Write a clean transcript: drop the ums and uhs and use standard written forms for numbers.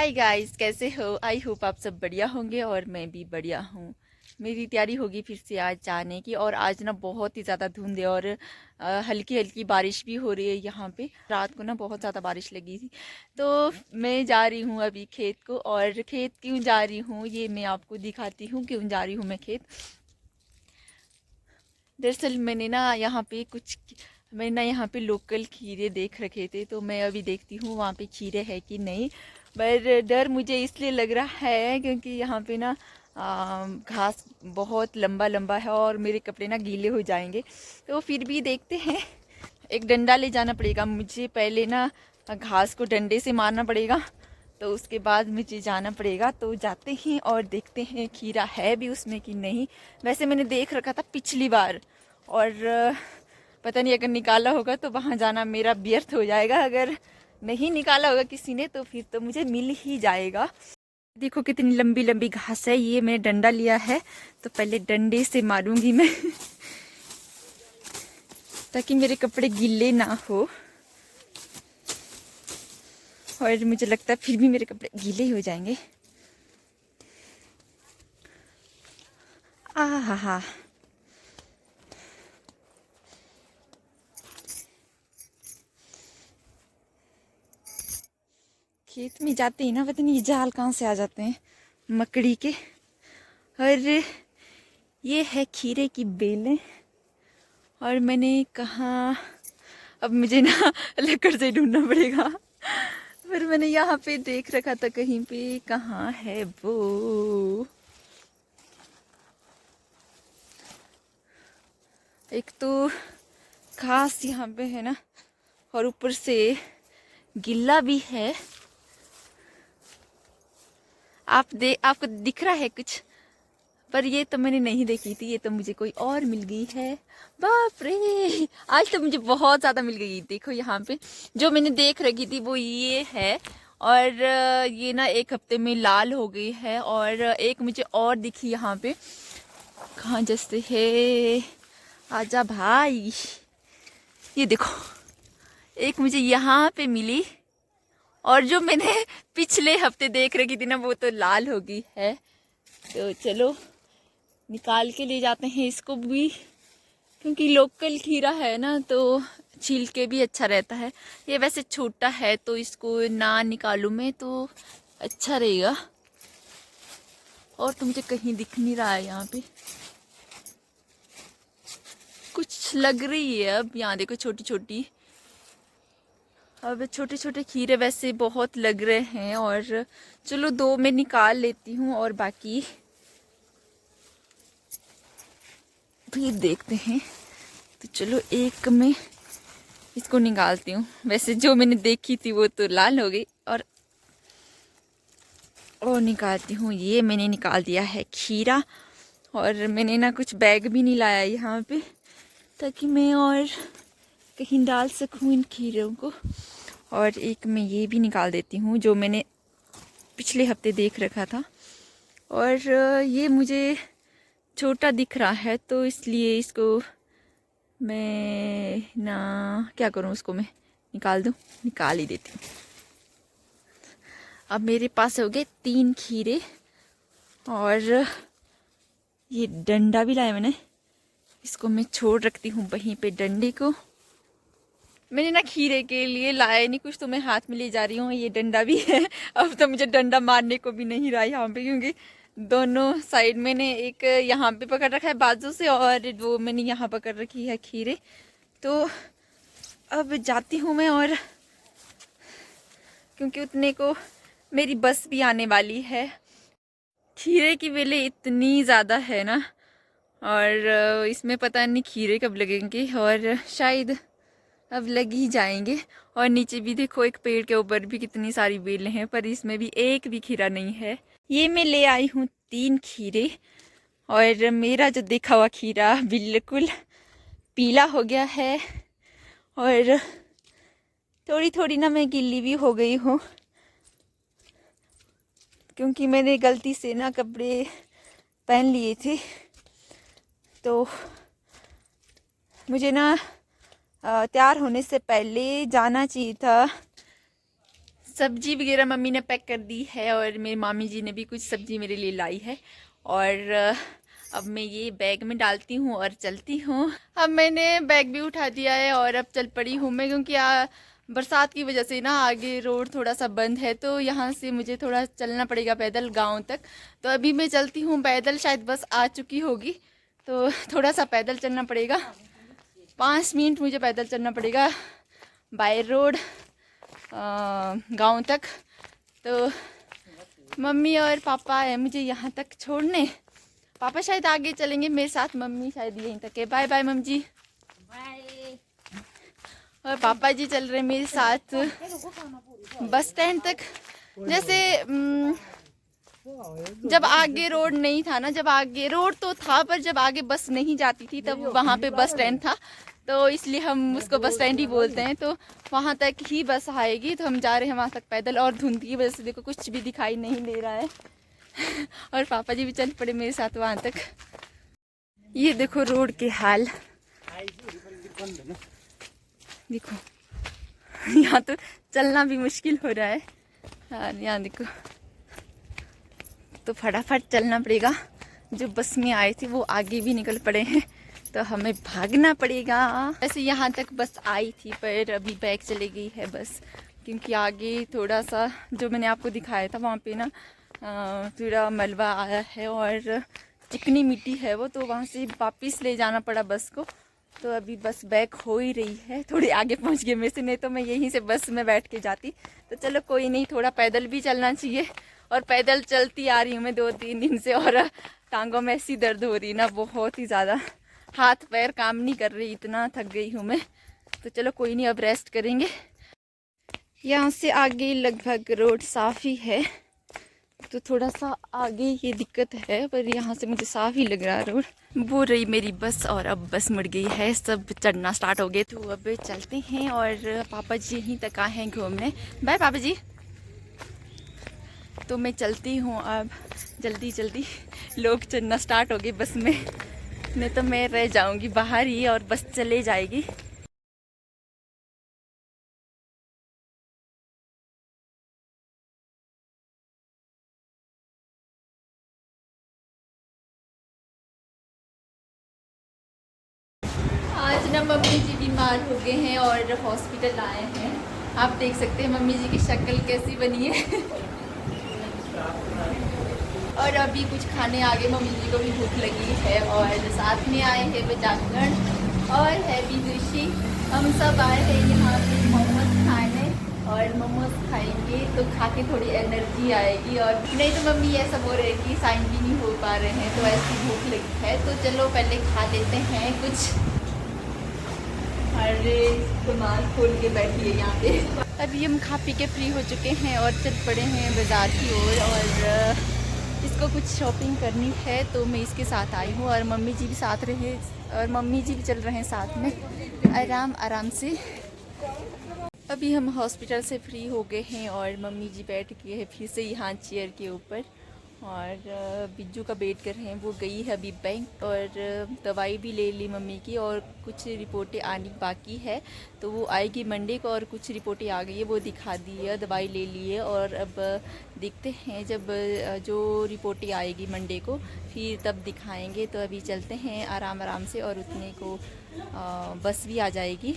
Hi guys, कैसे हो? I hope आप सब बढ़िया होंगे और मैं भी बढ़िया हूँ। मेरी तैयारी होगी फिर से आज जाने की। और आज ना बहुत ही ज़्यादा धुंध है और हल्की हल्की बारिश भी हो रही है यहाँ पे। रात को ना बहुत ज़्यादा बारिश लगी थी, तो मैं जा रही हूँ अभी खेत को। और खेत क्यों जा रही हूँ ये मैं आपको दिखाती हूँ, क्यों जा रही हूँ मैं खेत। दरअसल मैंने ना यहाँ पे लोकल खीरे देख रखे थे, तो मैं अभी देखती हूँ वहाँ पे खीरे है कि नहीं। पर डर मुझे इसलिए लग रहा है क्योंकि यहाँ पे ना घास बहुत लंबा लंबा है और मेरे कपड़े ना गीले हो जाएंगे। तो फिर भी देखते हैं। एक डंडा ले जाना पड़ेगा मुझे, पहले ना घास को डंडे से मारना पड़ेगा, तो उसके बाद मुझे जाना पड़ेगा। तो जाते हैं और देखते हैं खीरा है भी उसमें कि नहीं। वैसे मैंने देख रखा था पिछली बार, और पता नहीं अगर निकाला होगा तो वहाँ जाना मेरा व्यर्थ हो जाएगा। अगर नहीं निकाला होगा किसी ने तो फिर तो मुझे मिल ही जाएगा। देखो कितनी लंबी लंबी घास है। ये मैंने डंडा लिया है तो पहले डंडे से मारूंगी मैं ताकि मेरे कपड़े गीले ना हो। और मुझे लगता है फिर भी मेरे कपड़े गीले ही हो जाएंगे। आहा, खेत में जाते ही ना पता नहीं ये जाल कहाँ से आ जाते हैं मकड़ी के। और ये है खीरे की बेलें। और मैंने कहा अब मुझे ना लकड़ से ढूंढना पड़ेगा। पर मैंने यहाँ पे देख रखा था कहीं पे, कहाँ है वो। एक तो घास यहाँ पे है ना, और ऊपर से गिल्ला भी है। आपको दिख रहा है कुछ? पर ये तो मैंने नहीं देखी थी, ये तो मुझे कोई और मिल गई है। बाप रे, आज तो मुझे बहुत ज़्यादा मिल गई। देखो यहाँ पे जो मैंने देख रखी थी वो ये है। और ये ना एक हफ्ते में लाल हो गई है। और एक मुझे और दिखी यहाँ पे, कहाँ जैसे है, आजा भाई। ये देखो, एक मुझे यहाँ पे मिली। और जो मैंने पिछले हफ्ते देख रखी थी ना वो तो लाल हो गई है। तो चलो निकाल के ले जाते हैं इसको भी, क्योंकि लोकल खीरा है ना तो छील के भी अच्छा रहता है। ये वैसे छोटा है तो इसको ना निकालूं मैं तो अच्छा रहेगा। और तो मुझे कहीं दिख नहीं रहा है यहाँ पे, कुछ लग रही है। अब यहाँ देखो छोटी छोटी, अब छोटे छोटे खीरे वैसे बहुत लग रहे हैं। और चलो दो मैं निकाल लेती हूँ और बाकी फिर देखते हैं। तो चलो एक में इसको निकालती हूँ। वैसे जो मैंने देखी थी वो तो लाल हो गई। और निकालती हूँ, ये मैंने निकाल दिया है खीरा। और मैंने ना कुछ बैग भी नहीं लाया यहाँ पे ताकि मैं और कहीं डाल सकूँ इन खीरों को। और एक मैं ये भी निकाल देती हूँ जो मैंने पिछले हफ्ते देख रखा था। और ये मुझे छोटा दिख रहा है तो इसलिए इसको मैं ना क्या करूँ, उसको मैं निकाल दूँ, निकाल ही देती हूँ। अब मेरे पास हो गए 3 खीरे। और ये डंडा भी लाया मैंने, इसको मैं छोड़ रखती हूँ वहीं पे डंडे को। मैंने ना खीरे के लिए लाया नहीं कुछ, तो मैं हाथ में ले जा रही हूँ। ये डंडा भी है। अब तो मुझे डंडा मारने को भी नहीं रहा यहाँ पे, क्योंकि दोनों साइड मैंने एक यहाँ पे पकड़ रखा है बाजू से, और वो मैंने यहाँ पकड़ रखी है खीरे। तो अब जाती हूँ मैं, और क्योंकि उतने को मेरी बस भी आने वाली है। खीरे की बेलें इतनी ज़्यादा है ना, और इसमें पता नहीं खीरे कब लगेंगे, और शायद अब लग ही जाएंगे। और नीचे भी देखो एक पेड़ के ऊपर भी कितनी सारी बेलें हैं, पर इसमें भी एक भी खीरा नहीं है। ये मैं ले आई हूँ 3 खीरे। और मेरा जो देखा हुआ खीरा बिल्कुल पीला हो गया है। और थोड़ी थोड़ी ना मैं गिल्ली भी हो गई हूँ, क्योंकि मैंने गलती से ना कपड़े पहन लिए थे। तो मुझे ना तैयार होने से पहले जाना चाहिए था सब्जी वगैरह मम्मी ने पैक कर दी है और मेरी मामी जी ने भी कुछ सब्जी मेरे लिए लाई है। और अब मैं ये बैग में डालती हूँ और चलती हूँ। अब मैंने बैग भी उठा दिया है और अब चल पड़ी हूँ मैं, क्योंकि बरसात की वजह से ना आगे रोड थोड़ा सा बंद है, तो यहाँ से मुझे थोड़ा चलना पड़ेगा पैदल गांव तक। तो अभी मैं चलती हूँ पैदल, शायद बस आ चुकी होगी, तो थोड़ा सा पैदल चलना पड़ेगा। 5 मिनट मुझे पैदल चलना पड़ेगा बाय रोड गांव तक। तो मम्मी और पापा है मुझे यहाँ तक छोड़ने। पापा शायद आगे चलेंगे मेरे साथ, मम्मी शायद यहीं तक है। बाय बाय मम्मी जी। बाय। और पापा जी चल रहे मेरे साथ बस स्टैंड तक। जैसे जब आगे रोड नहीं था ना, जब आगे रोड तो था पर जब आगे बस नहीं जाती थी तब वहाँ पे बस स्टैंड था, तो इसलिए हम उसको बस स्टैंड ही बोलते हैं। तो वहाँ तक ही बस आएगी, तो हम जा रहे हैं वहाँ तक पैदल। और धुंध की वजह से देखो कुछ भी दिखाई नहीं दे रहा है। और पापा जी भी चल पड़े मेरे साथ वहाँ तक। ये देखो रोड के हाल, देखो यहाँ तो चलना भी मुश्किल हो रहा है। और यहाँ देखो, तो फटाफट चलना पड़ेगा। जो बस में आए थे वो आगे भी निकल पड़े हैं, तो हमें भागना पड़ेगा। ऐसे यहाँ तक बस आई थी पर अभी बैक चली गई है बस, क्योंकि आगे थोड़ा सा जो मैंने आपको दिखाया था वहाँ पे ना थोड़ा मलबा आया है और चिकनी मिट्टी है वो, तो वहाँ से वापस ले जाना पड़ा बस को। तो अभी बस बैक हो ही रही है, थोड़ी आगे पहुँच गए मेरे से, नहीं तो मैं यहीं से बस में बैठ के जाती। तो चलो कोई नहीं, थोड़ा पैदल भी चलना चाहिए। और पैदल चलती आ रही हूँ मैं 2-3 दिन से, और टांगों में ऐसी दर्द हो रही ना बहुत ही ज़्यादा, हाथ पैर काम नहीं कर रही, इतना थक गई हूँ मैं। तो चलो कोई नहीं, अब रेस्ट करेंगे। यहाँ से आगे लगभग रोड साफ ही है, तो थोड़ा सा आगे ये दिक्कत है, पर यहाँ से मुझे साफ ही लग रहा है रोड। वो रही मेरी बस, और अब बस मुड़ गई है, सब चढ़ना स्टार्ट हो गए। तो अब चलते हैं, और पापा जी यहीं तक आए हैं घूमने। बाय पापा जी। तो मैं चलती हूँ अब जल्दी जल्दी, लोग चढ़ना स्टार्ट हो गए बस में, नहीं तो मैं रह जाऊँगी बाहर ही और बस चले जाएगी। आज ना मम्मी जी बीमार हो गए हैं और हॉस्पिटल आए हैं। आप देख सकते हैं मम्मी जी की शक्ल कैसी बनी है। और अभी कुछ खाने आगे, मम्मी जी को भी भूख लगी है, और साथ में आए हैं बजागण और हैवी ऋषि। हम सब आए हैं यहाँ पे मोमोज खाने, और मोमोज खाएंगे तो खा के थोड़ी एनर्जी आएगी। और नहीं तो मम्मी ऐसा बोल रहे कि साइन भी नहीं हो पा रहे हैं, तो ऐसी भूख लगी है। तो चलो पहले खा लेते हैं कुछ। अरे रुमाल खोल के बैठी है यहाँ पे। अभी हम खा पी के फ्री हो चुके हैं और चल पड़े हैं बाज़ार की ओर, और इसको कुछ शॉपिंग करनी है, तो मैं इसके साथ आई हूँ। और मम्मी जी भी साथ रहे, और मम्मी जी भी चल रहे हैं साथ में आराम आराम से। अभी हम हॉस्पिटल से फ्री हो गए हैं, और मम्मी जी बैठ गए हैं फिर से यहाँ चेयर के ऊपर, और बिज्जू का वेट कर रहे हैं। वो गई है अभी बैंक, और दवाई भी ले ली मम्मी की, और कुछ रिपोर्टें आनी बाकी है, तो वो आएगी मंडे को। और कुछ रिपोर्टें आ गई है, वो दिखा दी है, दवाई ले ली है। और अब देखते हैं जब जो रिपोर्टें आएगी मंडे को, फिर तब दिखाएंगे। तो अभी चलते हैं आराम आराम से, और उतने को बस भी आ जाएगी।